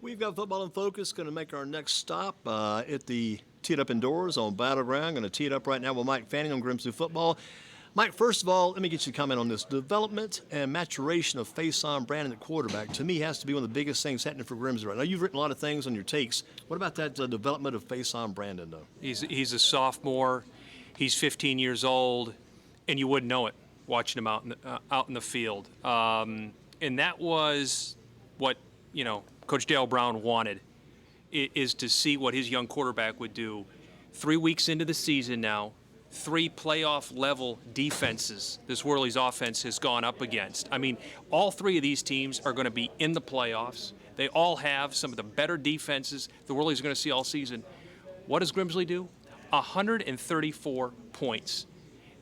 We've got Football in Focus, going to make our next stop at the Tee It Up Indoors on Battleground. Going to tee it up right now with Mike Fanning on Grimsley Football. Mike, first of all, let me get you to comment on this. Development and maturation of Faison Brandon at quarterback, to me, has to be one of the biggest things happening for Grimsley right now. You've written a lot of things on your takes. What about that development of Faison Brandon, though? He's a sophomore. He's 15 years old, and you wouldn't know it watching him out in the field. And that was what, Coach Dale Brown wanted, is to see what his young quarterback would do. 3 weeks into the season now, 3 playoff-level defenses this Whirlie's offense has gone up against. I mean, all 3 of these teams are going to be in the playoffs. They all have some of the better defenses the Whirlie's going to see all season. What does Grimsley do? 134 points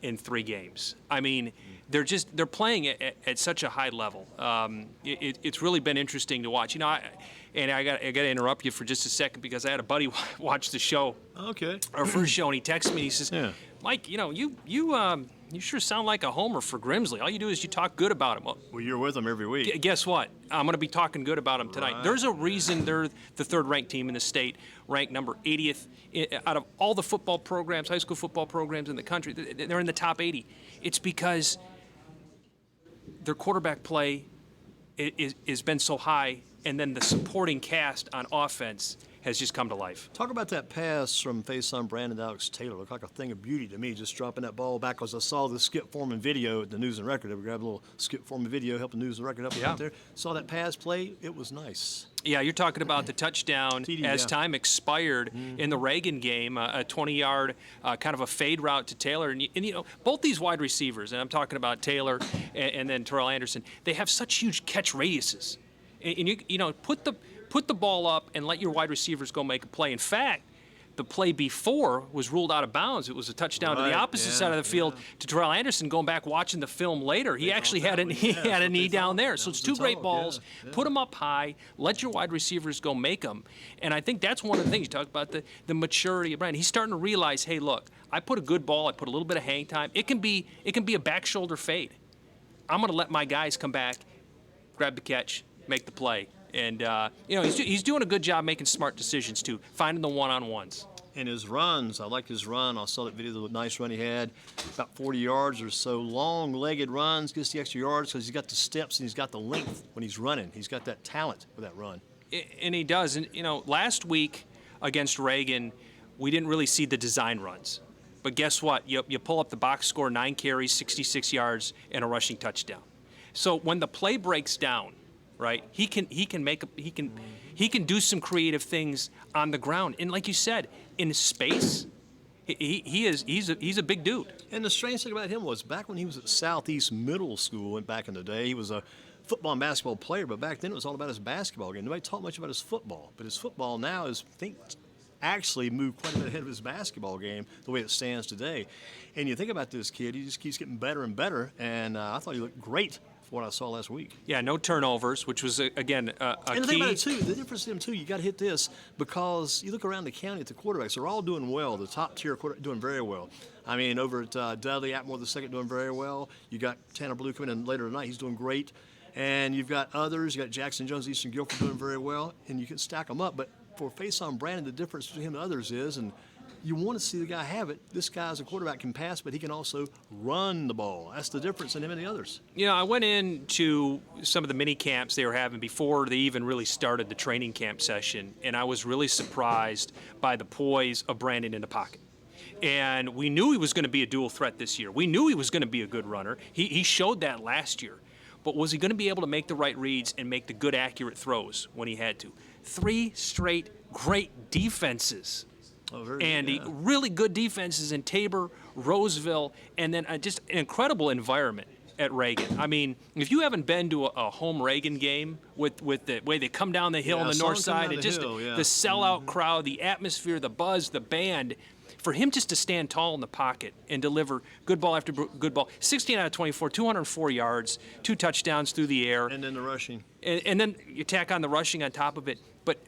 in 3 games. I mean, they're playing at such a high level. It's really been interesting to watch. I got to interrupt you for just a second because I had a buddy watch the show. Okay. Our first show, and he texted me. He says, Yeah. "Mike, you sure sound like a homer for Grimsley. All you do is you talk good about him." Well, you're with them every week. Guess what? I'm going to be talking good about them tonight. Right. There's a reason they're the 3rd-ranked team in the state, ranked number 80th out of all the football programs, high school football programs in the country. They're in the top 80. It's because their quarterback play has been so high, and then the supporting cast on offense has just come to life. Talk about that pass from Faison Brandon to Alex Taylor. Looked like a thing of beauty to me, just dropping that ball back. Because I saw the Skip Foreman video at the News and Record. They grabbed a little Skip Foreman video, helping News and Record up out there. Saw that pass play. It was nice. Yeah, you're talking about the touchdown TD, as yeah. time expired in the Reagan game, a 20-yard kind of a fade route to Taylor. And both these wide receivers, and I'm talking about Taylor and then Terrell Anderson, they have such huge catch radiuses. And you put the ball up and let your wide receivers go make a play. In fact, the play before was ruled out of bounds. It was a touchdown to the opposite side of the field to Terrell Anderson. Going back watching the film later, he actually had a knee down there. So it's 2 great balls. Put them up high. Let your wide receivers go make them. And I think that's one of the things you talk about, the maturity of Brandon. He's starting to realize, hey, look, I put a good ball. I put a little bit of hang time. It can be a back shoulder fade. I'm going to let my guys come back, grab the catch, make the play. And, he's doing a good job making smart decisions, too, finding the one-on-ones. And his runs, I like his run. I saw that video, the nice run he had, about 40 yards or so. Long-legged runs, gets the extra yards because he's got the steps and he's got the length when he's running. He's got that talent for that run. And he does. And, last week against Reagan, we didn't really see the design runs. But guess what? You pull up the box score, 9 carries, 66 yards, and a rushing touchdown. So when the play breaks down, right, he can do some creative things on the ground. And like you said, in space, he's a big dude. And the strange thing about him was back when he was at Southeast Middle School and back in the day, he was a football and basketball player, but back then it was all about his basketball game. Nobody talked much about his football, but his football now is, actually moved quite a bit ahead of his basketball game the way it stands today. And you think about this kid, he just keeps getting better and better, and I thought he looked great for what I saw last week. Yeah, no turnovers, which was, again, a key. And the thing about it, too, the difference in them, too, you got to hit this because you look around the county at the quarterbacks, they're all doing well. The top-tier quarterbacks doing very well. I mean, over at Dudley, Atmore II doing very well. You got Tanner Blue coming in later tonight. He's doing great. And you've got others. You got Jackson Jones, Eastern Guilford doing very well. And you can stack them up. But for Faison Brandon, the difference between him and others is, and you want to see the guy have it. This guy as a quarterback can pass, but he can also run the ball. That's the difference in him and the others. I went into some of the mini camps they were having before they even really started the training camp session, and I was really surprised by the poise of Brandon in the pocket. And we knew he was going to be a dual threat this year. We knew he was going to be a good runner. He showed that last year. But was he going to be able to make the right reads and make the good, accurate throws when he had to? 3 straight great defenses. Really good defenses in Tabor, Roseville, and then just an incredible environment at Reagan. I mean, if you haven't been to a home Reagan game with the way they come down the hill on the north side, and just the sellout crowd, the atmosphere, the buzz, the band, for him just to stand tall in the pocket and deliver good ball after good ball, 16 out of 24, 204 yards, 2 touchdowns through the air. And then the rushing. And then you tack on the rushing on top of it. But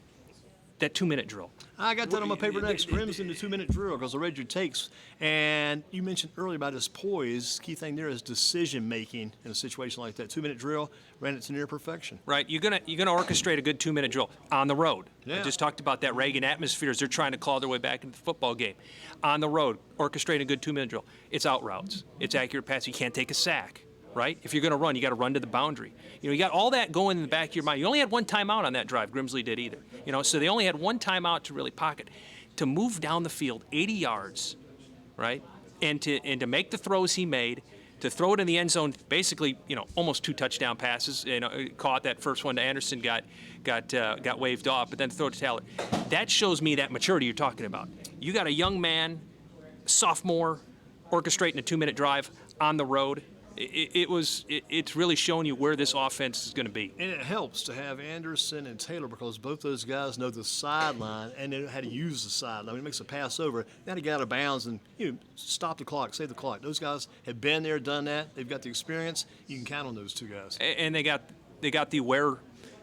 that 2-minute drill. I got that on my paper next. Grimsley, the 2-minute drill, because I read your takes. And you mentioned earlier about his poise. Key thing there is decision making in a situation like that. 2-minute drill, ran it to near perfection. Right, you're gonna orchestrate a good 2-minute drill on the road. Yeah. I just talked about that Reagan atmosphere as they're trying to claw their way back into the football game. On the road, orchestrate a good 2-minute drill. It's out routes. It's accurate pass. You can't take a sack. Right? If you're going to run, you got to run to the boundary. You got all that going in the back of your mind. You only had one timeout on that drive. Grimsley did either. So they only had one timeout to really pocket, to move down the field 80 yards, right? And to make the throws he made, to throw it in the end zone, basically, almost 2 touchdown passes. Caught that first one to Anderson, got waved off, but then throw it to Taylor. That shows me that maturity you're talking about. You got a young man, sophomore, orchestrating a 2-minute drive on the road. It's really showing you where this offense is going to be. And it helps to have Anderson and Taylor, because both those guys know the sideline and they know how to use the sideline. When it makes a pass over, now to get out of bounds and stop the clock, save the clock. Those guys have been there, done that. They've got the experience. You can count on those two guys. And they got the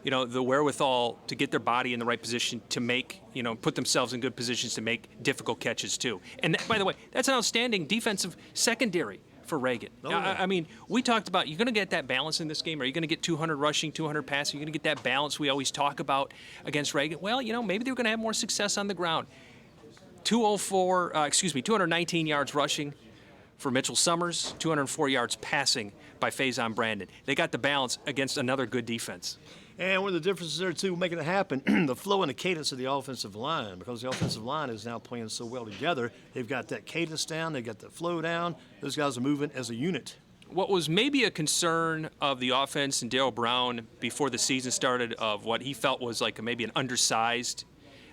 the wherewithal to get their body in the right position to make, put themselves in good positions to make difficult catches too. And by the way, that's an outstanding defensive secondary for Reagan. Oh, yeah. I mean, we talked about, you're going to get that balance in this game. Are you going to get 200 rushing, 200 passing? You're going to get that balance we always talk about against Reagan. Well, maybe they're going to have more success on the ground. 219 yards rushing for Mitchell Summers, 204 yards passing by Faison Brandon. They got the balance against another good defense. And one of the differences there, too, making it happen, the flow and the cadence of the offensive line, because the offensive line is now playing so well together. They've got that cadence down. They've got that flow down. Those guys are moving as a unit. What was maybe a concern of the offense and Darryl Brown before the season started, of what he felt was like maybe an undersized,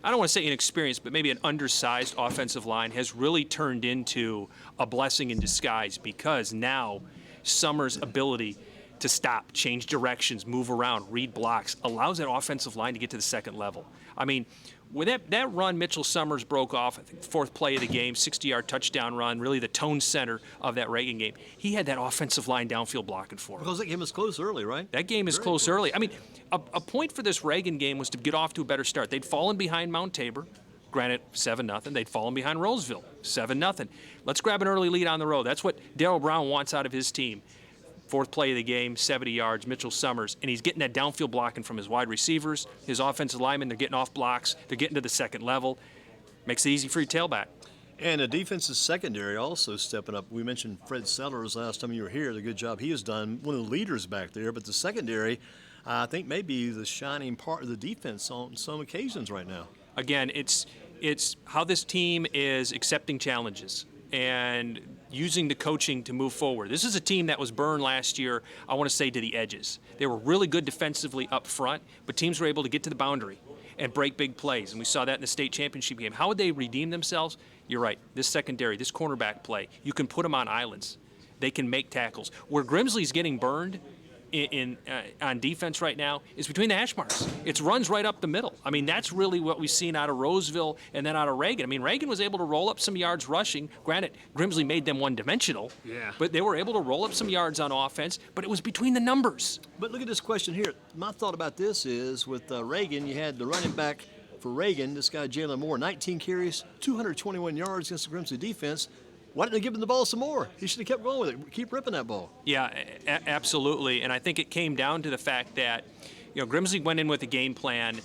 I don't want to say inexperienced, but maybe an undersized offensive line, has really turned into a blessing in disguise, because now Summers' ability to stop, change directions, move around, read blocks, allows that offensive line to get to the second level. I mean, when that run Mitchell Summers broke off, I think 4th play of the game, 60-yard touchdown run, really the tone center of that Reagan game, he had that offensive line downfield blocking for him. Because that game was close early, right? That game is close early. I mean, a point for this Reagan game was to get off to a better start. They'd fallen behind Mount Tabor, granted 7-0. They'd fallen behind Roseville, 7-0. Let's grab an early lead on the road. That's what Darryl Brown wants out of his team. 4th play of the game, 70 yards, Mitchell Summers, and he's getting that downfield blocking from his wide receivers, his offensive linemen. They're getting off blocks. They're getting to the second level. Makes it easy for your tailback. And the defense's secondary also stepping up. We mentioned Fred Sellers last time you were here, the good job he has done, one of the leaders back there. But the secondary, I think, may be the shining part of the defense on some occasions right now. Again, it's how this team is accepting challenges and using the coaching to move forward. This is a team that was burned last year, I want to say, to the edges. They were really good defensively up front, but teams were able to get to the boundary and break big plays, and we saw that in the state championship game. How would they redeem themselves? You're right. This secondary, this cornerback play, you can put them on islands. They can make tackles. Where Grimsley's getting burned on defense right now is between the hash marks. It's runs right up the middle. I mean, that's really what we've seen out of Roseville and then out of Reagan. I mean, Reagan was able to roll up some yards rushing. Granted, Grimsley made them one-dimensional, but they were able to roll up some yards on offense, but it was between the numbers. But look at this question here. My thought about this is, with Reagan, you had the running back for Reagan, this guy Jalen Moore, 19 carries, 221 yards against the Grimsley defense. Why didn't they give him the ball some more? He should have kept going with it. Keep ripping that ball. Yeah, absolutely. And I think it came down to the fact that, Grimsley went in with a game plan.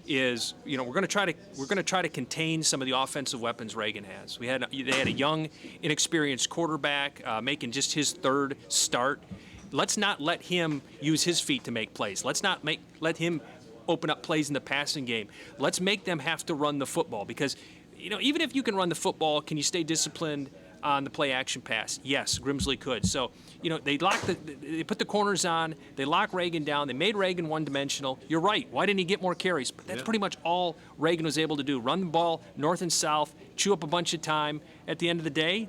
We're going to try to contain some of the offensive weapons Reagan has. They had a young, inexperienced quarterback making just his 3rd start. Let's not let him use his feet to make plays. Let's not let him open up plays in the passing game. Let's make them have to run the football, because even if you can run the football, can you stay disciplined on the play action pass? Yes, Grimsley could. So, they put the corners on, they lock Reagan down, they made Reagan one-dimensional. You're right. Why didn't he get more carries? But that's pretty much all Reagan was able to do. Run the ball north and south, chew up a bunch of time. At the end of the day,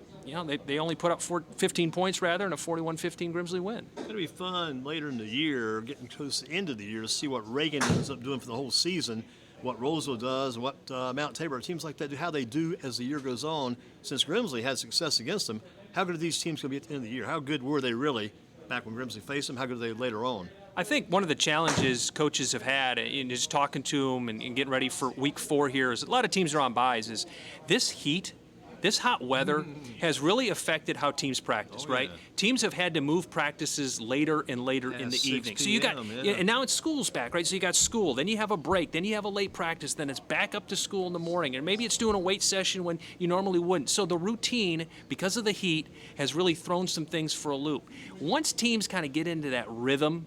they only put up 15 points rather in a 41-15 Grimsley win. It's going to be fun later in the year, getting close to the end of the year, to see what Reagan ends up doing for the whole season, what Roseville does, what Mount Tabor, teams like that do, how they do as the year goes on. Since Grimsley had success against them, how good are these teams going to be at the end of the year? How good were they really back when Grimsley faced them? How good are they later on? I think one of the challenges coaches have had in just talking to them and getting ready for week 4 here is a lot of teams are on byes. Is this heat, this hot weather has really affected how teams practice, right? Yeah. Teams have had to move practices later and later in the 6 evening. So you got, p.m., yeah. and now it's school's back, right? So you got school, then you have a break, then you have a late practice, then it's back up to school in the morning, and maybe it's doing a weight session when you normally wouldn't. So the routine, because of the heat, has really thrown some things for a loop. Once teams kind of get into that rhythm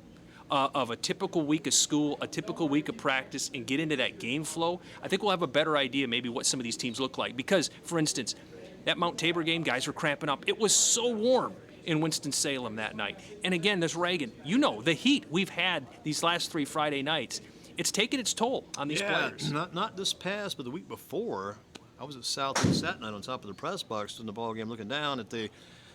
of a typical week of school, a typical week of practice, and get into that game flow, I think we'll have a better idea maybe what some of these teams look like. Because, for instance, that Mount Tabor game, guys were cramping up. It was so warm in Winston-Salem that night. And again, this Reagan, you know, the heat we've had these last 3 Friday nights, it's taken its toll on these players. Not this past, but the week before, I was at Southeast that night on top of the press box in the ball game looking down at the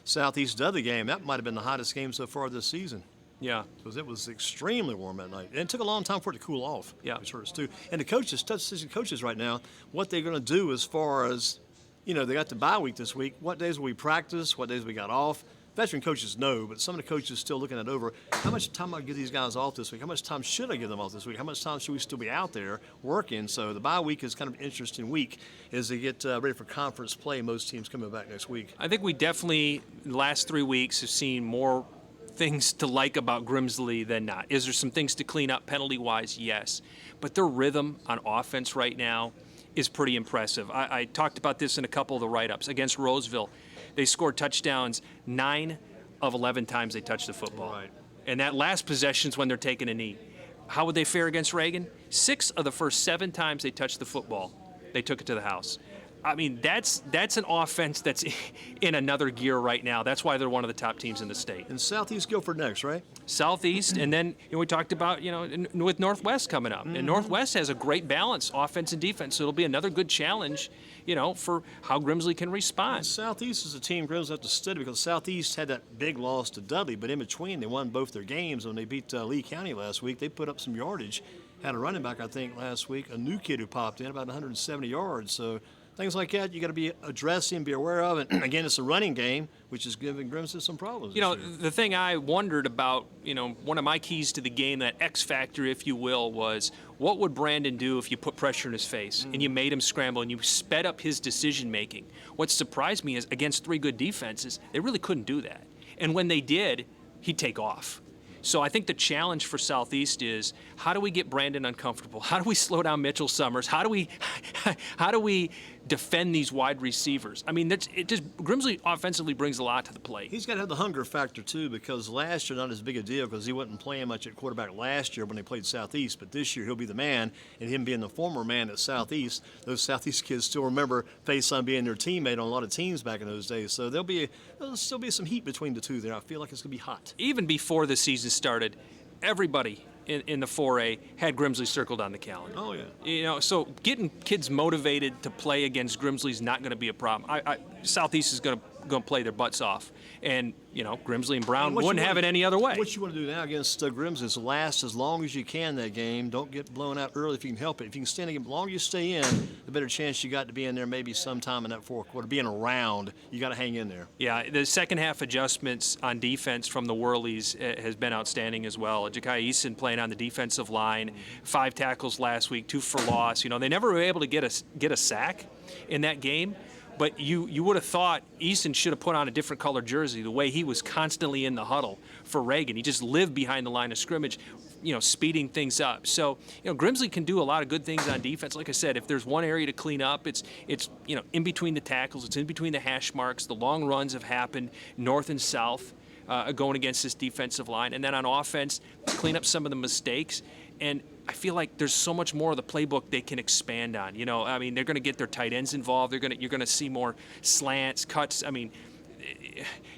Southeast Dudley game. That might have been the hottest game so far this season. Yeah. Because it was extremely warm that night. And it took a long time for it to cool off. Yeah. Which hurts too. And the coaches, tough decision coaches right now, what they're going to do as far as, you know, they got the bye week this week. What days will we practice? What days we got off? Veteran coaches know, but some of the coaches still looking at over how much time I give these guys off this week. How much time should I give them off this week? How much time should we still be out there working? So the bye week is kind of an interesting week as they get ready for conference play. Most teams coming back next week. I think we definitely, in the last 3 weeks, have seen more things to like about Grimsley than not. Is there some things to clean up penalty-wise? Yes. But their rhythm on offense right now is pretty impressive. I talked about this in a couple of the write-ups. Against Roseville, they scored touchdowns 9 of 11 times they touched the football. Right. And that last possession's when they're taking a knee. How would they fare against Reagan? 6 of the first 7 times they touched the football, they took it to the house. I mean, that's an offense that's in another gear right now. That's why they're one of the top teams in the state. And Southeast Guilford next, right? Southeast, and then we talked about, with Northwest coming up. And Northwest has a great balance, offense and defense, so it'll be another good challenge, for how Grimsley can respond. Southeast is a team Grimsley have to study because Southeast had that big loss to Dudley, but in between they won both their games. When they beat Lee County last week, they put up some yardage. Had a running back, I think, last week, a new kid who popped in, about 170 yards. So things like that you got to be addressing, be aware of. And again, it's a running game, which is giving Grimsley some problems. The thing I wondered about, one of my keys to the game, that X factor, if you will, was what would Brandon do if you put pressure in his face and you made him scramble and you sped up his decision making? What surprised me is against 3 good defenses, they really couldn't do that. And when they did, he'd take off. So I think the challenge for Southeast is how do we get Brandon uncomfortable? How do we slow down Mitchell Summers? How do we defend these wide receivers? I mean, Grimsley offensively brings a lot to the plate. He's got to have the hunger factor too, because last year not as big a deal because he wasn't playing much at quarterback last year when they played Southeast. But this year he'll be the man, and him being the former man at Southeast, those Southeast kids still remember Faison being their teammate on a lot of teams back in those days. So there'll still be some heat between the two there. I feel like it's gonna be hot. Even before the season started, everybody in the 4A had Grimsley circled on the calendar. Oh, yeah. So getting kids motivated to play against Grimsley is not going to be a problem. Southeast is going to play their butts off. And, Grimsley and Brown wouldn't have it any other way. What you want to do now against Grimsley is last as long as you can that game. Don't get blown out early if you can help it. If you can stay in the game, the longer you stay in, the better chance you got to be in there maybe sometime in that fourth quarter. Being around, you got to hang in there. Yeah, the second half adjustments on defense from the Whirlies has been outstanding as well. Ja'Kai Eason playing on the defensive line, 5 tackles last week, 2 for loss. They never were able to get a sack in that game. But you would have thought Easton should have put on a different color jersey the way he was constantly in the huddle for Reagan. He just lived behind the line of scrimmage, speeding things up. So, Grimsley can do a lot of good things on defense. Like I said, if there's one area to clean up, it's in between the tackles, it's in between the hash marks. The long runs have happened north and south going against this defensive line. And then on offense, clean up some of the mistakes. And I feel like there's so much more of the playbook they can expand on. They're going to get their tight ends involved. You're going to see more slants, cuts.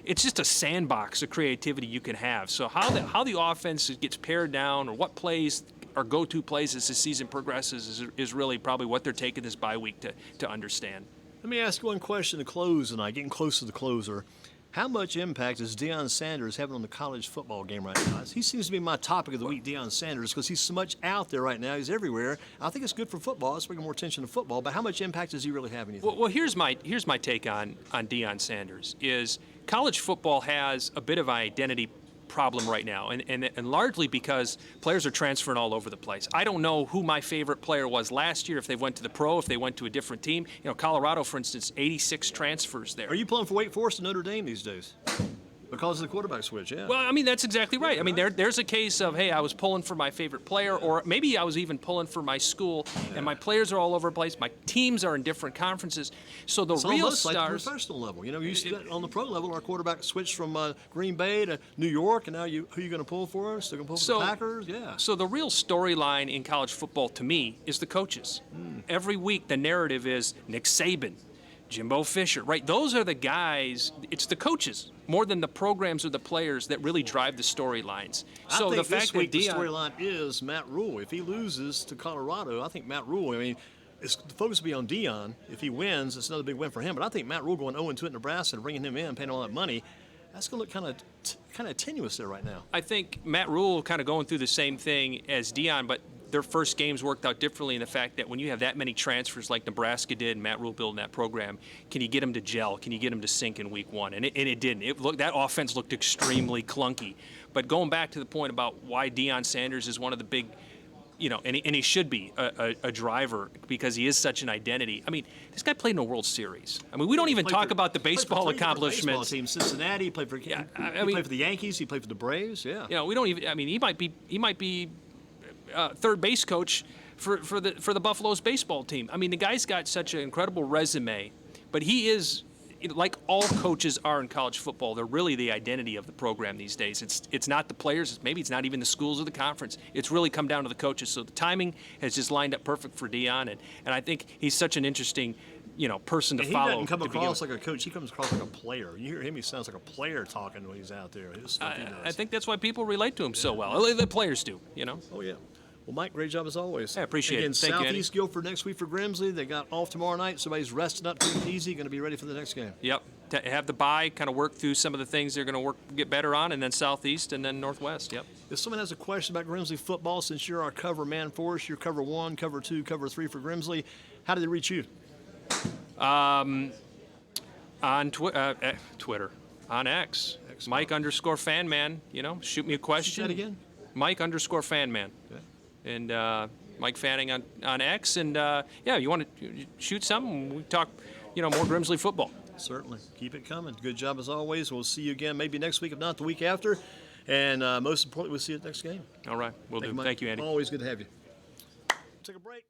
It's just a sandbox of creativity you can have. So how the offense gets pared down, or what plays are go-to plays as the season progresses, is really probably what they're taking this bye week to understand. Let me ask one question to close tonight, getting close to the closer. How much impact is Deion Sanders having on the college football game right now? He seems to be my topic of the week, Deion Sanders, because he's so much out there right now. He's everywhere. I think it's good for football. It's bringing more attention to football. But how much impact does he really have? Well, here's my take on Deion Sanders. Is college football has a bit of identity problem right now, and largely because players are transferring all over the place. I don't know who my favorite player was last year, if they went to the pro, if they went to a different team. You know, Colorado, for instance, 86 transfers there. Are you pulling for Wake Forest and Notre Dame these days? Because of the quarterback switch, yeah. Well, I mean, that's exactly right. I mean, there's a case of, hey, I was pulling for my favorite player, or maybe I was even pulling for my school, and my players are all over the place. My teams are in different conferences. So the It's real almost like stars. the professional level. You know, you see that on the pro level, our quarterback switched from Green Bay to New York, and now who are you going to pull for? Still going to pull for the Packers? Yeah. So the real storyline in college football, to me, is the coaches. Every week, the narrative is Nick Saban, Jimbo Fisher, right? Those are the guys. It's the coaches more than the programs or the players that really drive the storylines. So I think the fact this week that the storyline is Matt Rule. If he loses to Colorado, I think Matt Rule. I mean, the focus will be on Deion. If he wins, it's another big win for him. But I think Matt Rule going 0-2 at Nebraska and bringing him in, paying all that money, that's going to look kind of tenuous there right now. I think Matt Rule kind of going through the same thing as Deion, but their first games worked out differently in the fact that when you have that many transfers like Nebraska did and Matt Rule building that program, can you get them to gel? Can you get them to sink in week one? And it didn't. That offense looked extremely clunky. But going back to the point about why Deion Sanders is one of the big, you know, and he should be a driver because he is such an identity. I mean, this guy played in a World Series. I mean, we don't even talk about the baseball accomplishments. Baseball team, Cincinnati, he played for he played for the Yankees, he played for the Braves, yeah. You know, we don't even. I mean, he might be third base coach for the Buffalo's baseball team. I mean, the guy's got such an incredible resume, but he is, like all coaches are in college football, they're really the identity of the program these days. It's not the players, maybe it's not even the schools or the conference. It's really come down to the coaches. So the timing has just lined up perfect for Deion, and I think he's such an interesting, you know, person to follow. He doesn't come across like a coach. He comes across like a player. You hear him, he sounds like a player talking when he's out there. I think that's why people relate to him so well. The players do, you know. Oh, yeah. Well, Mike, great job as always. I appreciate it. Thank you, Southeast Guilford next week for Grimsley. They got off tomorrow night. Somebody's resting up, taking it easy, going to be ready for the next game. Yep. To have the bye, kind of work through some of the things they're going to get better on, and then Southeast and then Northwest. Yep. If someone has a question about Grimsley football, since you're our cover man for us, you're cover 1, cover 2, cover 3 for Grimsley, how do they reach you? On Twitter, on X, Mike_fanman. You know, shoot me a question. Say that again. Mike_fanman. Okay. And Mike Fanning on X, and yeah, you want to shoot something? We talk, you know, more Grimsley football. Certainly, keep it coming. Good job as always. We'll see you again, maybe next week, if not the week after, and most importantly, we'll see you at the next game. All right, we'll do. Mike. Thank you, Andy. Always good to have you. Take a break.